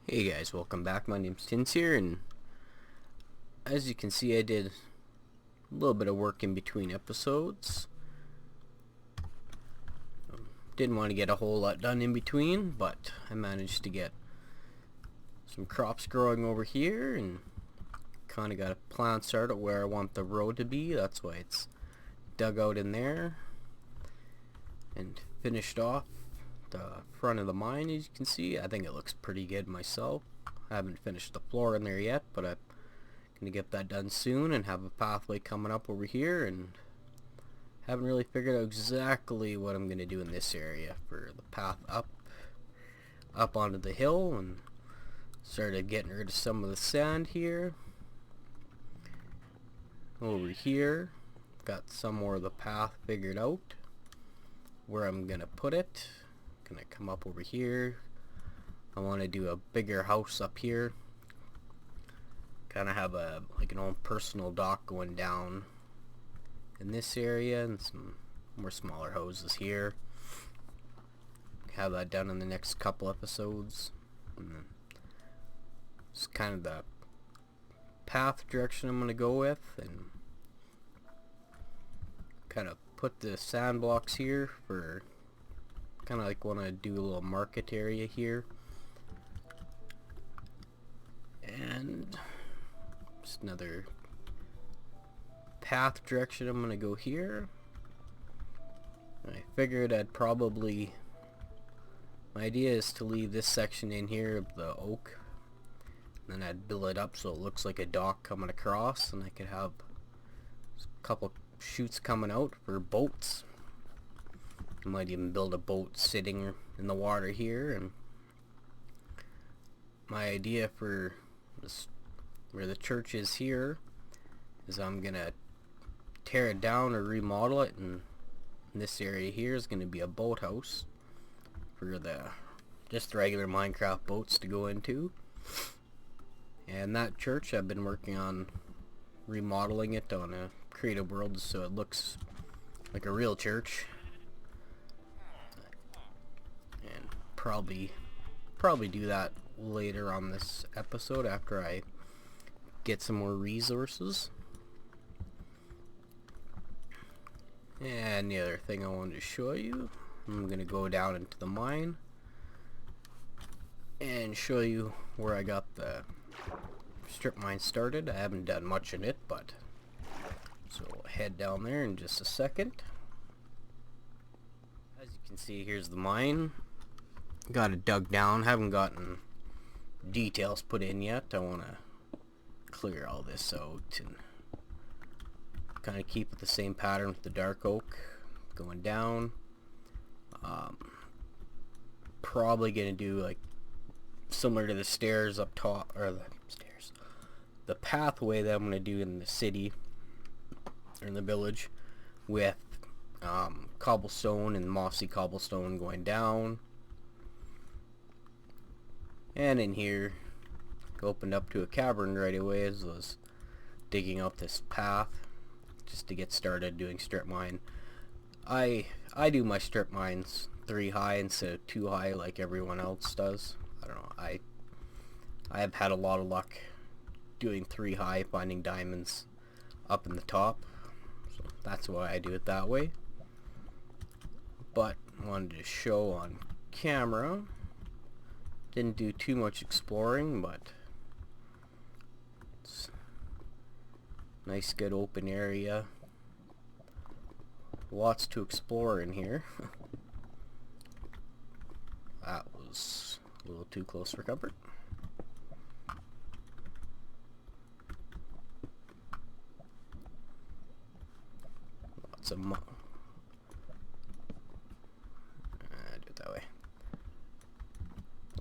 Hey guys, welcome back. My name's Tins here, and as you can see I did a little bit of work in between episodes. Didn't want to get a whole lot done in between, but I managed to get some crops growing over here and kind of got a plan started where I want the road to be. That's why it's dug out in there and finished off the front of the mine. As you can see, I think it looks pretty good myself. I haven't finished the floor in there yet, but I'm gonna get that done soon and have a pathway coming up over here, and haven't really figured out exactly what I'm gonna do in this area for the path up onto the hill, and started getting rid of some of the sand here. Over here got some more of the path figured out where I'm gonna put it. Gonna come up over here. I want to do a bigger house up here, kind of have like an own personal dock going down in this area, and some more smaller houses here. Have that done in the next couple episodes, and then it's kind of the path direction I'm gonna go with, and kind of put the sand blocks here for kind of like want to do a little market area here, and just another path direction I'm gonna go here. I figured I'd probably, my idea is to leave this section in here of the oak, and then I'd build it up so it looks like a dock coming across, and I could have a couple chutes coming out for boats. I might even build a boat sitting in the water here. And my idea for this, where the church is here, is I'm gonna tear it down or remodel it, and this area here is gonna be a boathouse for just the regular Minecraft boats to go into. And that church, I've been working on remodeling it on a creative world so it looks like a real church, and probably do that later on this episode after I get some more resources. And the other thing I wanted to show you, I'm gonna go down into the mine and show you where I got the strip mine started. I haven't done much in it, but so we'll head down there in just a second. As you can see, here's the mine. Got it dug down. Haven't gotten details put in yet. I want to clear all this out and kind of keep it the same pattern with the dark oak going down. Probably gonna do like similar to the stairs up top, or the pathway that I'm gonna do in the city or in the village, with cobblestone and mossy cobblestone going down, and in here opened up to a cavern right away as I was digging out this path just to get started doing strip mine. I do my strip mines 3 high instead of 2 high like everyone else does. I don't know, I have had a lot of luck doing 3 high, finding diamonds up in the top, so that's why I do it that way. But I wanted to show on camera, didn't do too much exploring, but it's a nice good open area, lots to explore in here. That was a little too close for comfort. Lots of do it that way.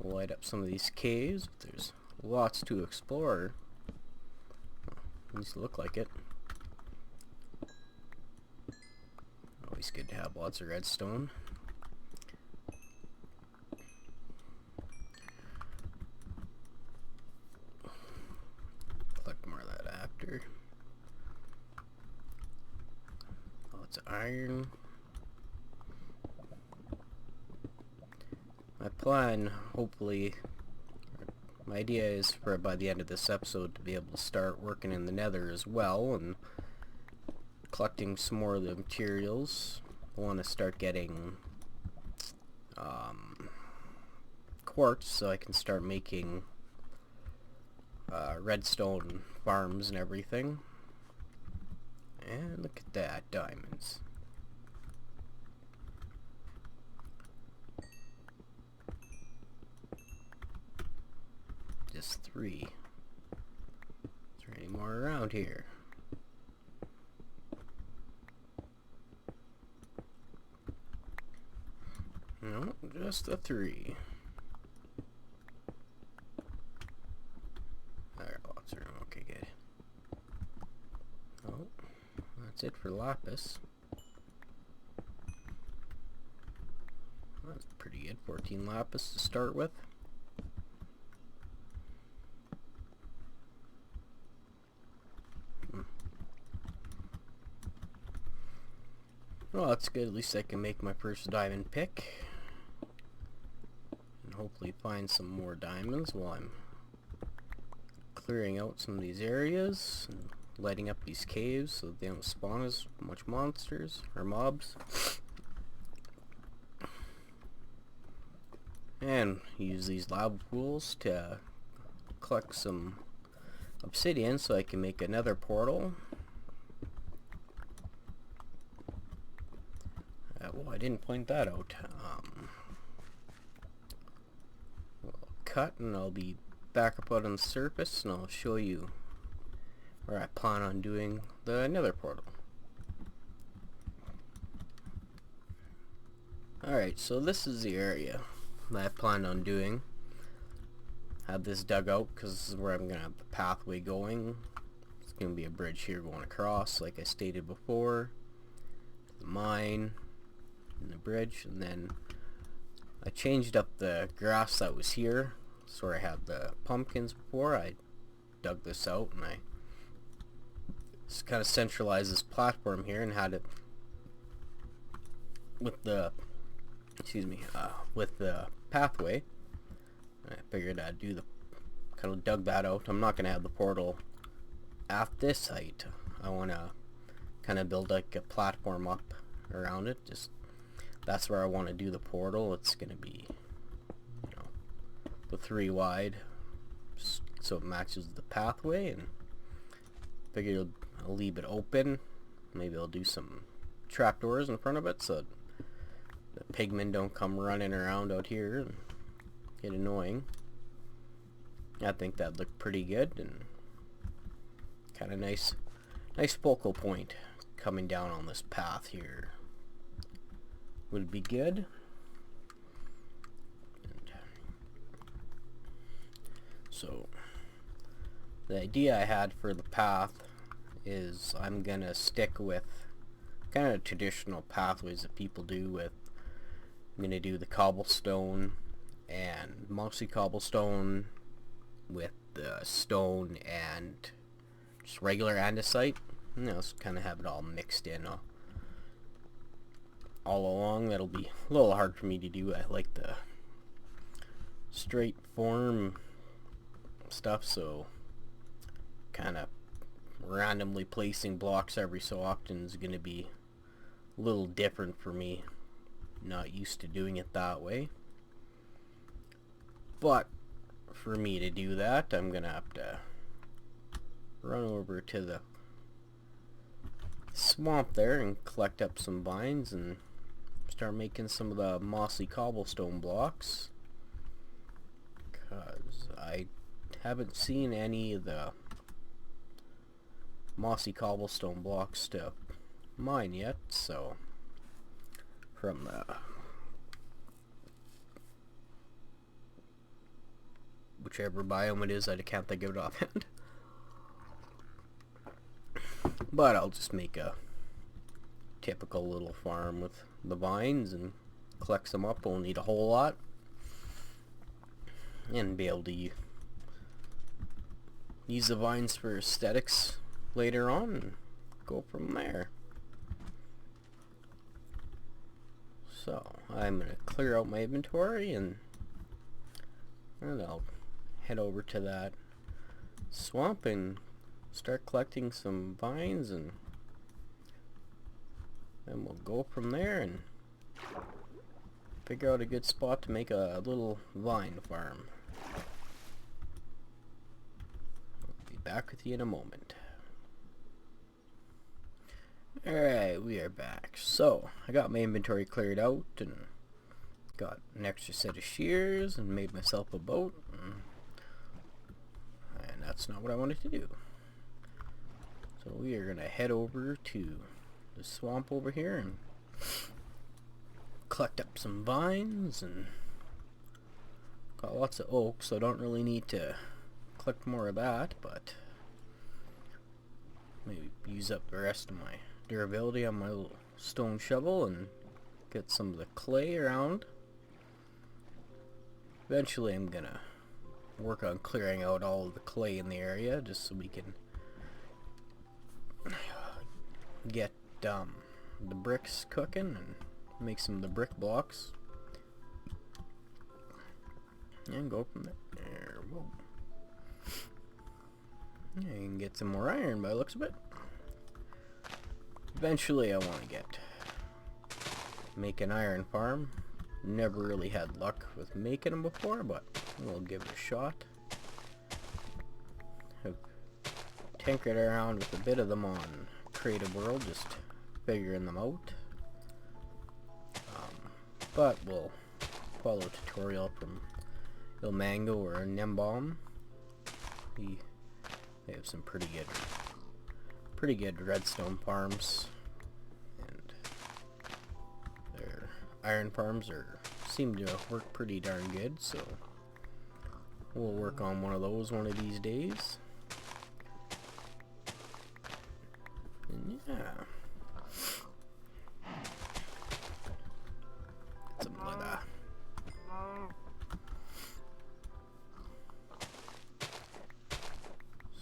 Light up some of these caves. There's lots to explore. At least look like it. Always good to have lots of redstone. Collect more of that after. Lots of iron. My plan, hopefully, my idea is for by the end of this episode to be able to start working in the nether as well and collecting some more of the materials. I want to start getting quartz so I can start making redstone farms and everything. And look at that, diamonds. Just 3. Is there any more around here? No, just the 3. There, lots of room. Okay, good. Oh, that's it for lapis. That's pretty good. 14 lapis to start with. Well, that's good. At least I can make my first diamond pick. And hopefully find some more diamonds while I'm clearing out some of these areas and lighting up these caves so that they don't spawn as much monsters or mobs. And use these lava pools to collect some obsidian so I can make another portal. Well, I didn't point that out. I'll cut and I'll be back up out on the surface and I'll show you where I plan on doing the nether portal. Alright, so this is the area that I plan on doing. I have this dug out because this is where I'm going to have the pathway going. It's going to be a bridge here going across like I stated before. The mine. And the bridge, and then I changed up the grass that was here. So I had the pumpkins before. I dug this out and I just kind of centralized this platform here and had it with the with the pathway. And I figured I'd do the kind of dug that out. I'm not gonna have the portal at this height. I want to kind of build like a platform up around it. Just that's where I want to do the portal. It's going to be, you know, the 3 wide, so it matches the pathway, and figure I'll leave it open. Maybe I'll do some trapdoors in front of it so the pigmen don't come running around out here and get annoying. I think that'd look pretty good and kind of nice focal point coming down on this path here. Would be good. And so the idea I had for the path is I'm gonna stick with kind of traditional pathways that people do with. I'm gonna do the cobblestone and mostly cobblestone with the stone and just regular andesite. You know, just kind of have it all mixed in all along. That'll be a little hard for me to do. I like the straight form stuff, so kind of randomly placing blocks every so often is going to be a little different for me. Not used to doing it that way. But for me to do that, I'm going to have to run over to the swamp there and collect up some vines and start making some of the mossy cobblestone blocks, because I haven't seen any of the mossy cobblestone blocks to mine yet. So from the whichever biome it is, I can't think of it offhand. But I'll just make a typical little farm with the vines and collect some up. Won't need a whole lot, and be able to use the vines for aesthetics later on and go from there. So I'm gonna clear out my inventory and I'll head over to that swamp and start collecting some vines, and then we'll go from there and figure out a good spot to make a little vine farm. I'll be back with you in a moment. Alright, we are back. So, I got my inventory cleared out and got an extra set of shears and made myself a boat. And that's not what I wanted to do. So we are going to head over to the swamp over here and collect up some vines, and got lots of oak, so I don't really need to collect more of that, but maybe use up the rest of my durability on my little stone shovel and get some of the clay around. Eventually I'm gonna work on clearing out all of the clay in the area just so we can get the bricks cooking and make some of the brick blocks and go from there. Whoa. Yeah, you can get some more iron by the looks of it. Eventually I want to make an iron farm. Never really had luck with making them before, but we'll give it a shot. Have tinkered around with a bit of them on Creative World, just figuring them out. But we'll follow a tutorial from Ilmango or Nembom. They have some pretty good redstone farms, and their iron farms seem to work pretty darn good, so we'll work on one of those one of these days. And yeah, something like that.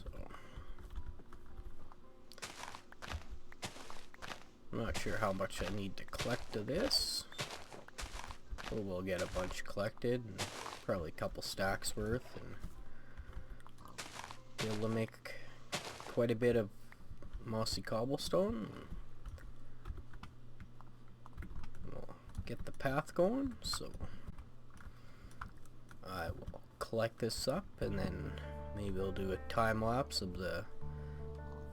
So I'm not sure how much I need to collect of this. So we'll get a bunch collected, and probably a couple stacks worth, and be able to make quite a bit of mossy cobblestone. We'll get the path going, so I will collect this up, and then maybe we'll do a time lapse of the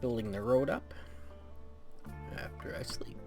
building the road up after I sleep.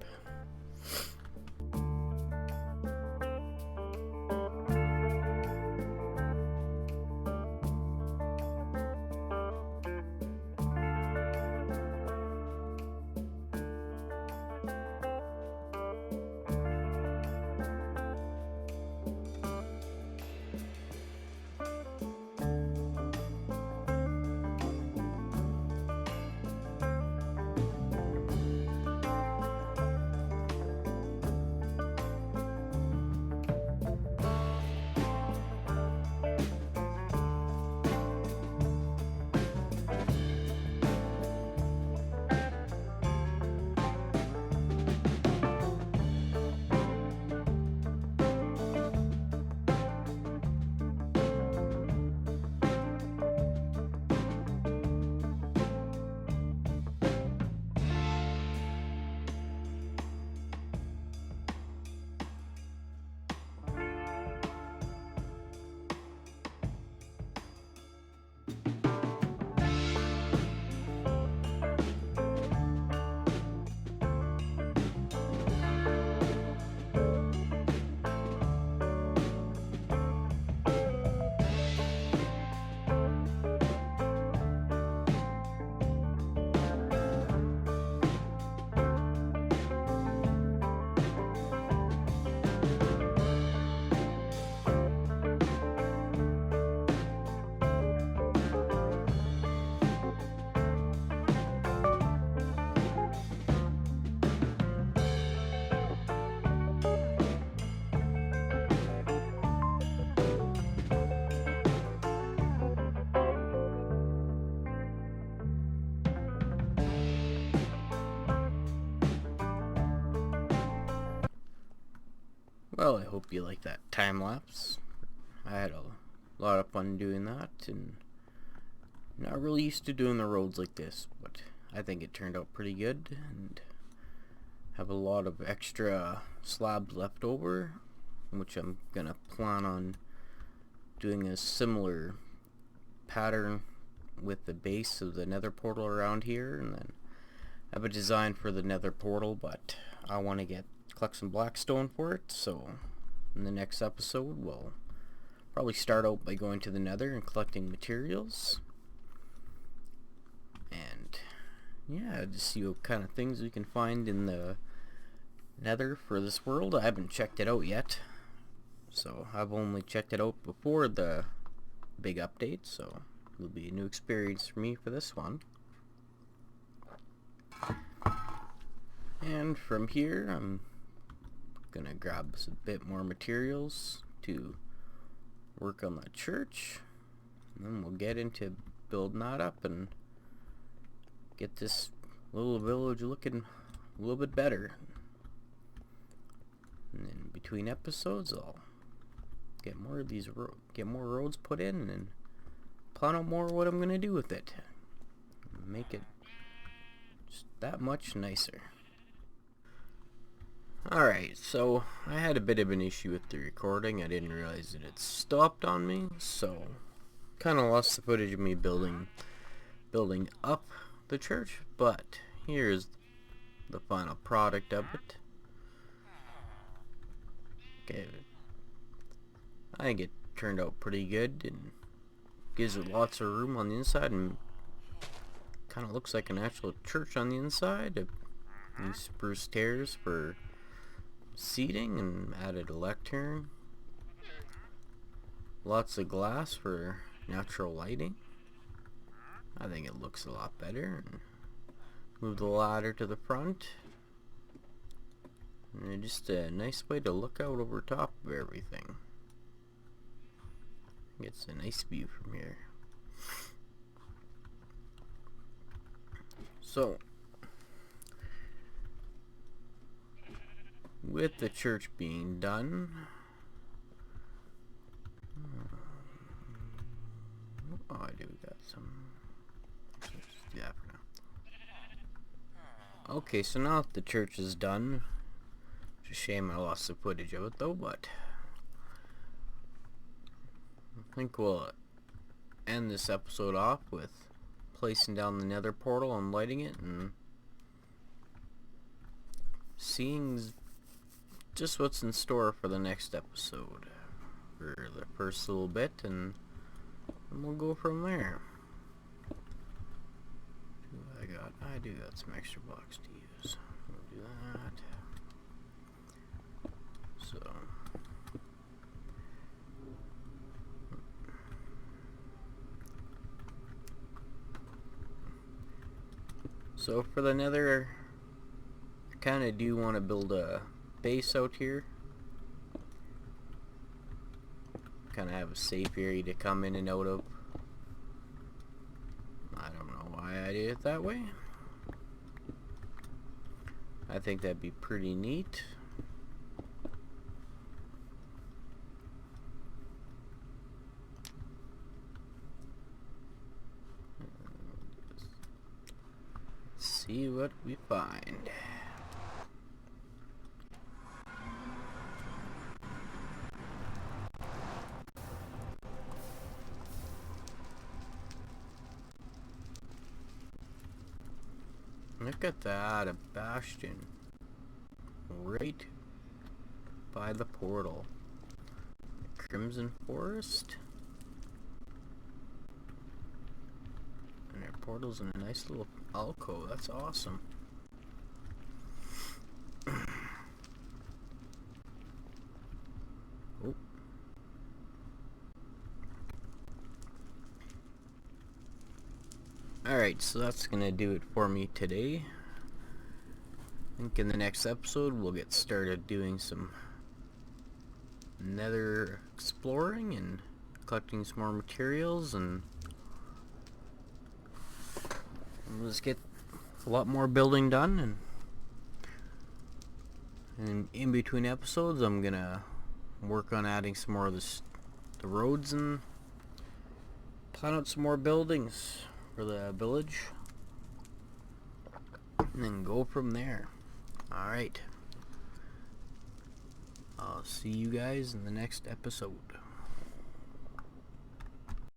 Well, I hope you like that time lapse. I had a lot of fun doing that, and not really used to doing the roads like this, but I think it turned out pretty good, and have a lot of extra slabs left over, which I'm gonna plan on doing a similar pattern with the base of the nether portal around here, and then I have a design for the nether portal, but I want to collect some blackstone for it, so in the next episode we'll probably start out by going to the nether and collecting materials, and yeah, just see what kind of things we can find in the nether for this world. I haven't checked it out yet, so I've only checked it out before the big update, so it'll be a new experience for me for this one. And from here I'm gonna grab a bit more materials to work on the church, and then we'll get into building that up and get this little village looking a little bit better. And then between episodes I'll get more of these get more roads put in and plan out more what I'm gonna do with it. Make it just that much nicer. Alright, so I had a bit of an issue with the recording. I didn't realize that it stopped on me, so kinda lost the footage of me building up the church, but here's the final product of it. Okay, I think it turned out pretty good and gives it lots of room on the inside, and kind of looks like an actual church on the inside. These spruce stairs for seating, and added a lectern. Lots of glass for natural lighting. I think it looks a lot better. And move the ladder to the front. And just a nice way to look out over top of everything. It's a nice view from here. So, with the church being done, oh, I do got some. Let's just do that for now. Okay, so now that the church is done, it's a shame I lost the footage of it though, but I think we'll end this episode off with placing down the nether portal and lighting it, and seeing just what's in store for the next episode, for the first little bit, and we'll go from there. I do got some extra blocks to use. We'll do that. So for the nether, I kind of do want to build a base out here. Kind of have a safe area to come in and out of. I don't know why I did it that way. I think that'd be pretty neat. See what we find. Look at that, a bastion right by the portal. Crimson Forest. And their portal's in a nice little alcove. That's awesome. Oh. Alright, so that's gonna do it for me today. I think in the next episode we'll get started doing some nether exploring and collecting some more materials, and let's get a lot more building done. And in between episodes I'm gonna work on adding some more of the roads and plan out some more buildings for the village, and then go from there. Alright. I'll see you guys in the next episode.